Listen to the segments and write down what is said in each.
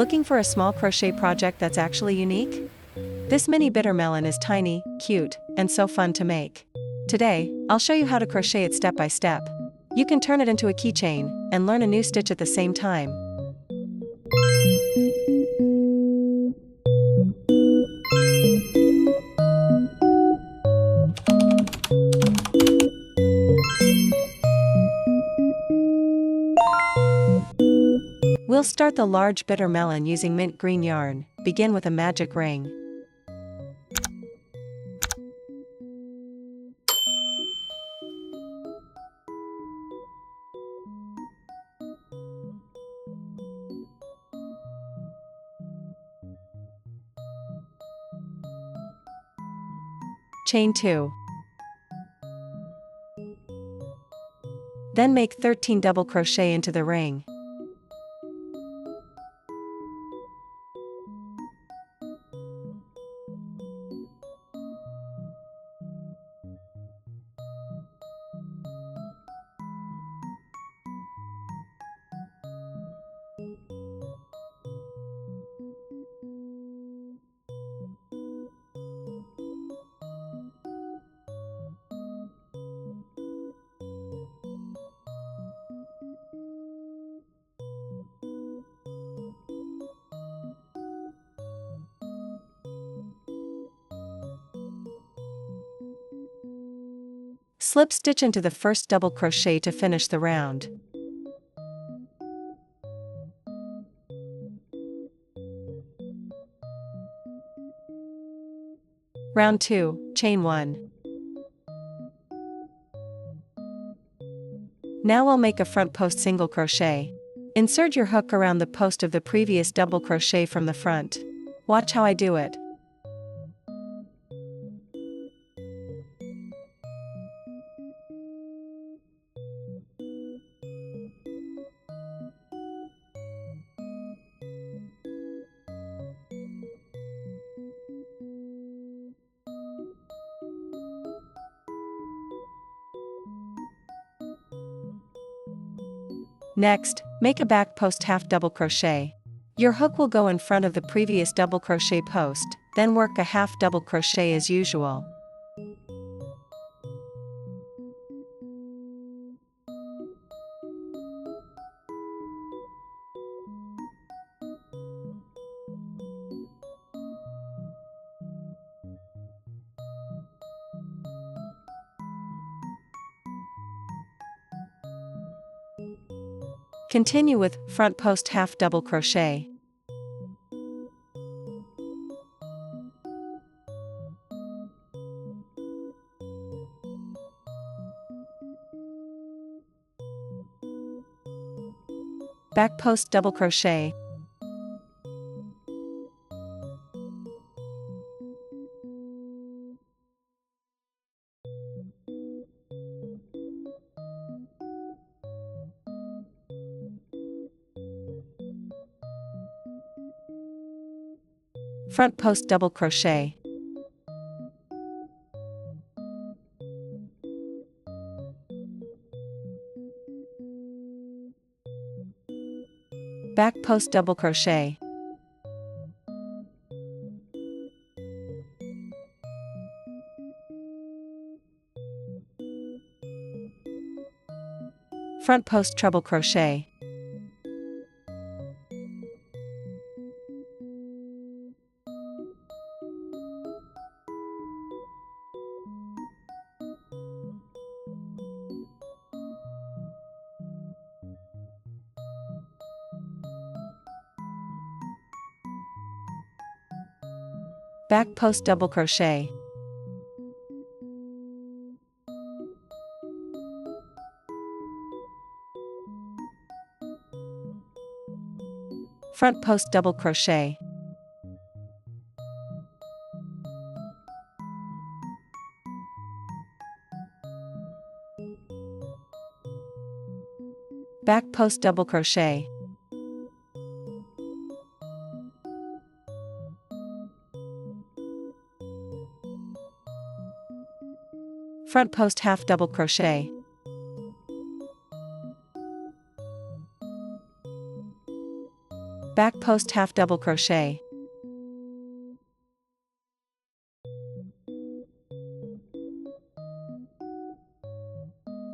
Looking for a small crochet project that's actually unique? This mini bitter melon is tiny, cute, and so fun to make. Today, I'll show you how to crochet it step by step. You can turn it into a keychain and learn a new stitch at the same time. We'll start the large bitter melon using mint green yarn. Begin with a magic ring. Chain 2. Then make 13 double crochet into the ring. Slip stitch into the first double crochet to finish the round. Round 2, chain 1. Now we'll make a front post single crochet. Insert your hook around the post of the previous double crochet from the front. Watch how I do it. Next, make a back post half double crochet. Your hook will go in front of the previous double crochet post, then work a half double crochet as usual. Continue with front post half double crochet. Back post double crochet. Front post double crochet. Back post double crochet. Front post treble crochet. Back post double crochet. Front post double crochet. Back post double crochet. Front post half double crochet. back post half double crochet.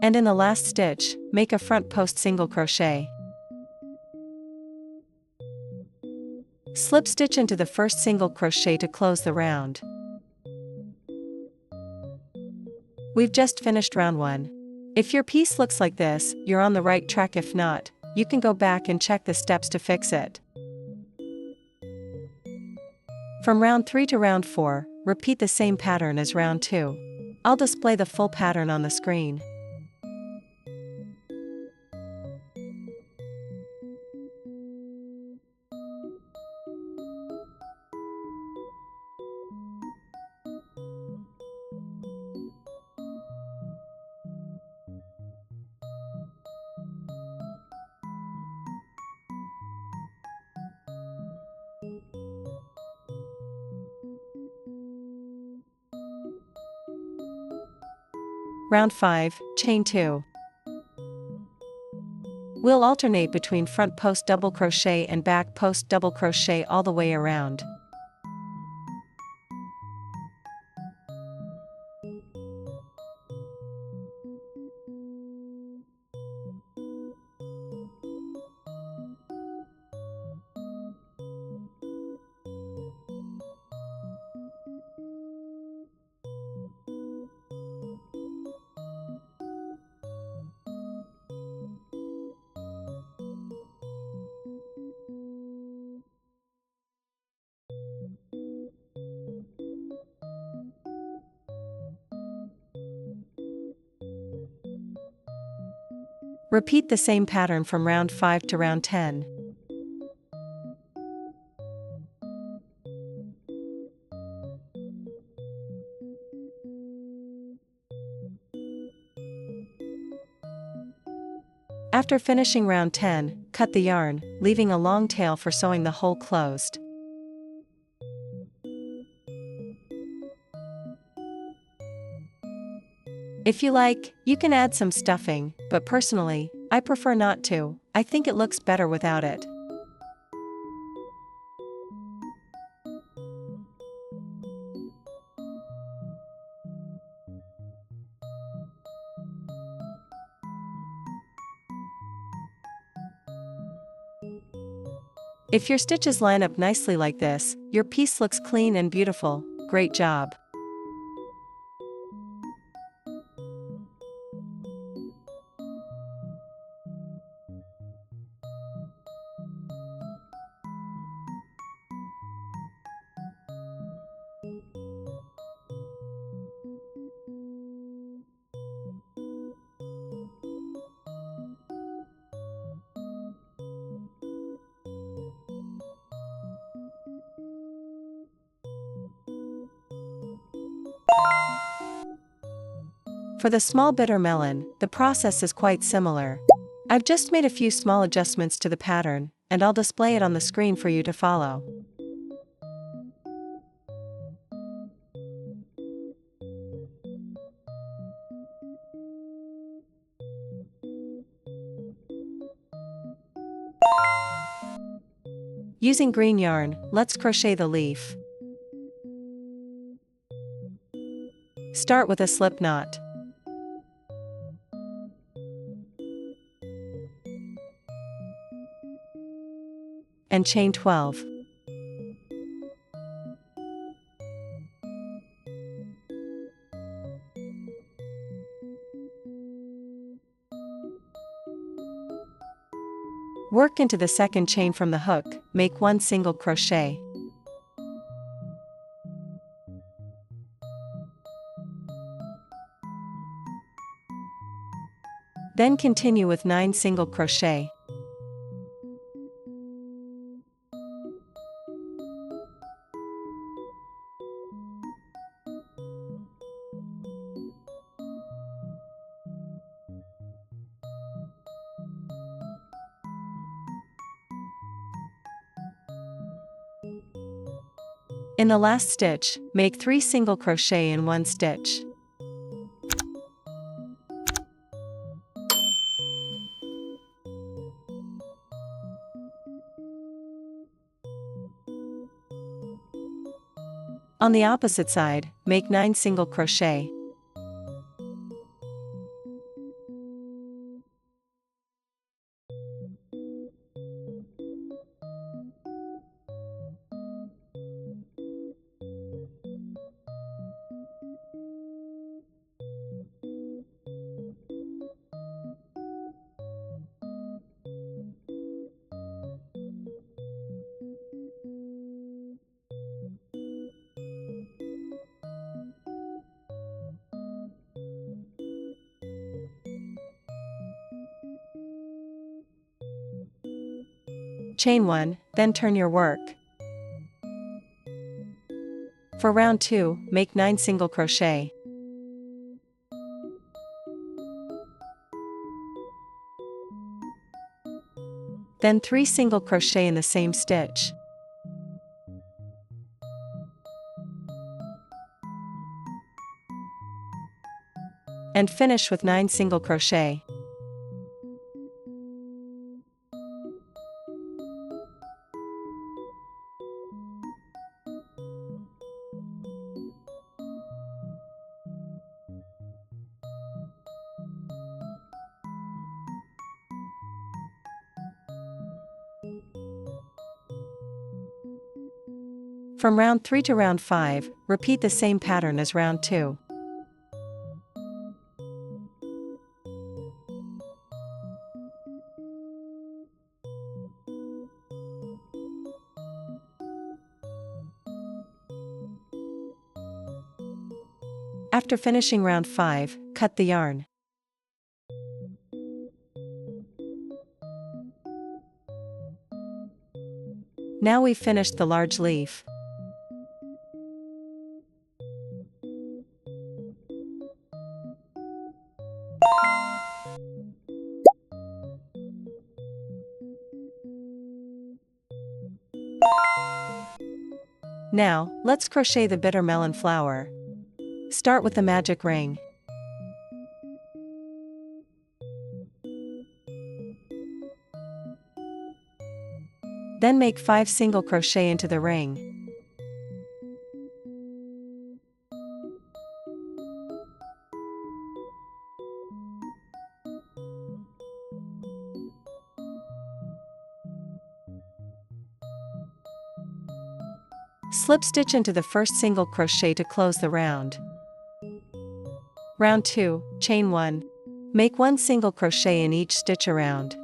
And in the last stitch, make a front post single crochet. Slip stitch into the first single crochet to close the round. We've just finished round 1. If your piece looks like this, you're on the right track. If not, you can go back and check the steps to fix it. From round 3 to round 4, repeat the same pattern as round 2. I'll display the full pattern on the screen. Round 5, chain 2. We'll alternate between front post double crochet and back post double crochet all the way around. Repeat the same pattern from round 5 to round 10. After finishing round 10, cut the yarn, leaving a long tail for sewing the hole closed. If you like, you can add some stuffing, but personally, I prefer not to. I think it looks better without it. If your stitches line up nicely like this, your piece looks clean and beautiful. Great job! For the small bitter melon, the process is quite similar. I've just made a few small adjustments to the pattern, and I'll display it on the screen for you to follow. Using green yarn, let's crochet the leaf. Start with a slip knot. And chain 12. Work into the second chain from the hook, make one single crochet. Then continue with 9 single crochet. In the last stitch, make 3 single crochet in one stitch. On the opposite side, make 9 single crochet. Chain 1, then turn your work. For round 2, make 9 single crochet. Then 3 single crochet in the same stitch. And finish with 9 single crochet. From round 3 to round 5, repeat the same pattern as round 2. After finishing round 5, cut the yarn. Now we've finished the large leaf. Now, let's crochet the bitter melon flower. Start with the magic ring. Then make 5 single crochet into the ring. Slip stitch into the first single crochet to close the round. Round 2, chain 1. Make 1 single crochet in each stitch around.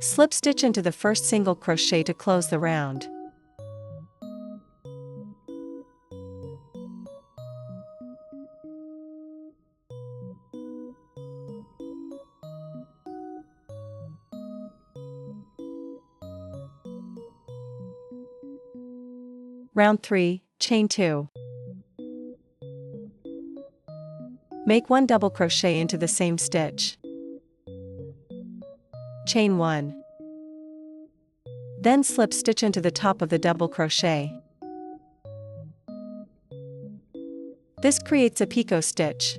Slip stitch into the first single crochet to close the round. Round 3, chain 2. Make 1 double crochet into the same stitch. Chain 1. Then slip stitch into the top of the double crochet. This creates a picot stitch.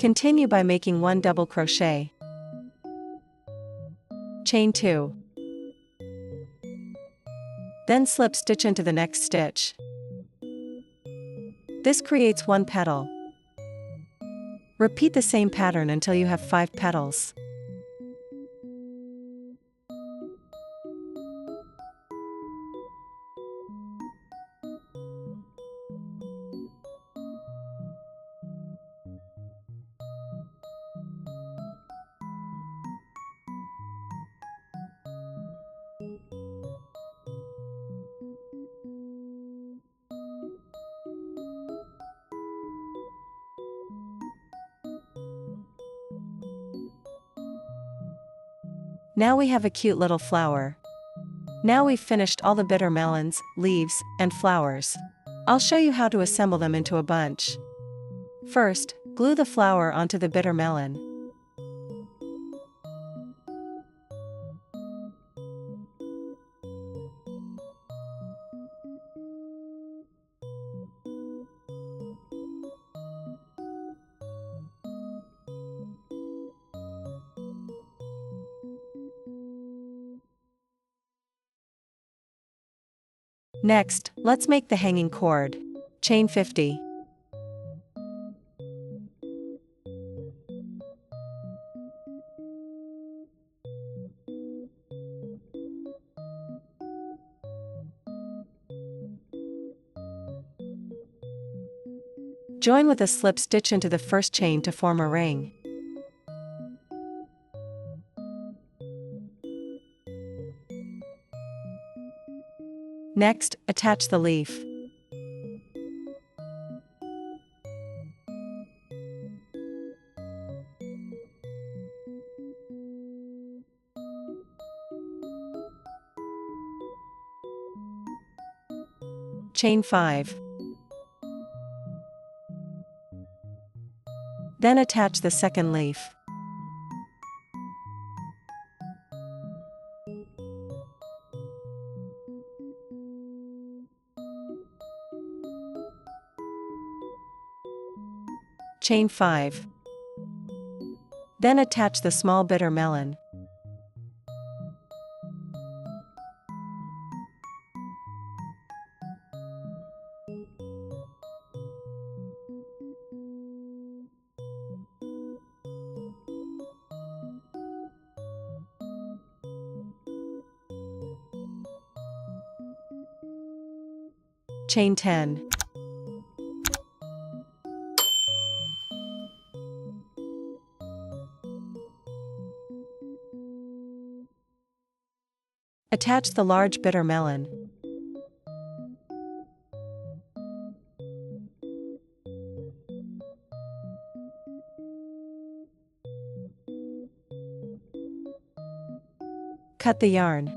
Continue by making 1 double crochet. Chain 2. Then slip stitch into the next stitch. This creates 1 petal. Repeat the same pattern until you have 5 petals. Now we have a cute little flower. Now we've finished all the bitter melons, leaves, and flowers. I'll show you how to assemble them into a bunch. First, glue the flower onto the bitter melon. Next, let's make the hanging cord. Chain 50. Join with a slip stitch into the first chain to form a ring. Next, attach the leaf. Chain 5. Then attach the second leaf. Chain 5. Then attach the small bitter melon. Chain 10. Attach the large bitter melon. Cut the yarn.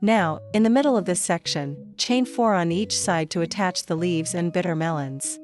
Now, in the middle of this section, chain 4 on each side to attach the leaves and bitter melons.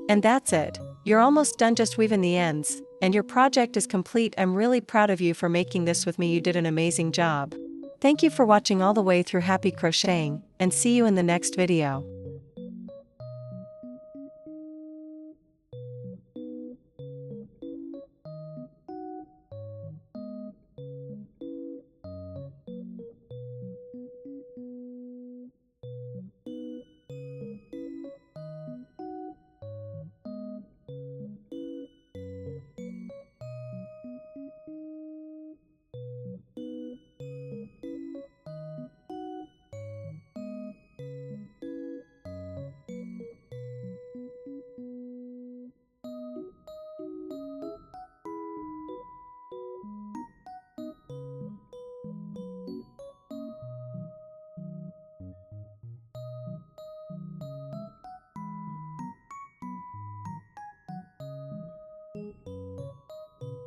And that's it. You're almost done just weaving the ends, and your project is complete. I'm really proud of you for making this with me. You did an amazing job. Thank you for watching all the way through. Happy crocheting, and see you in the next video.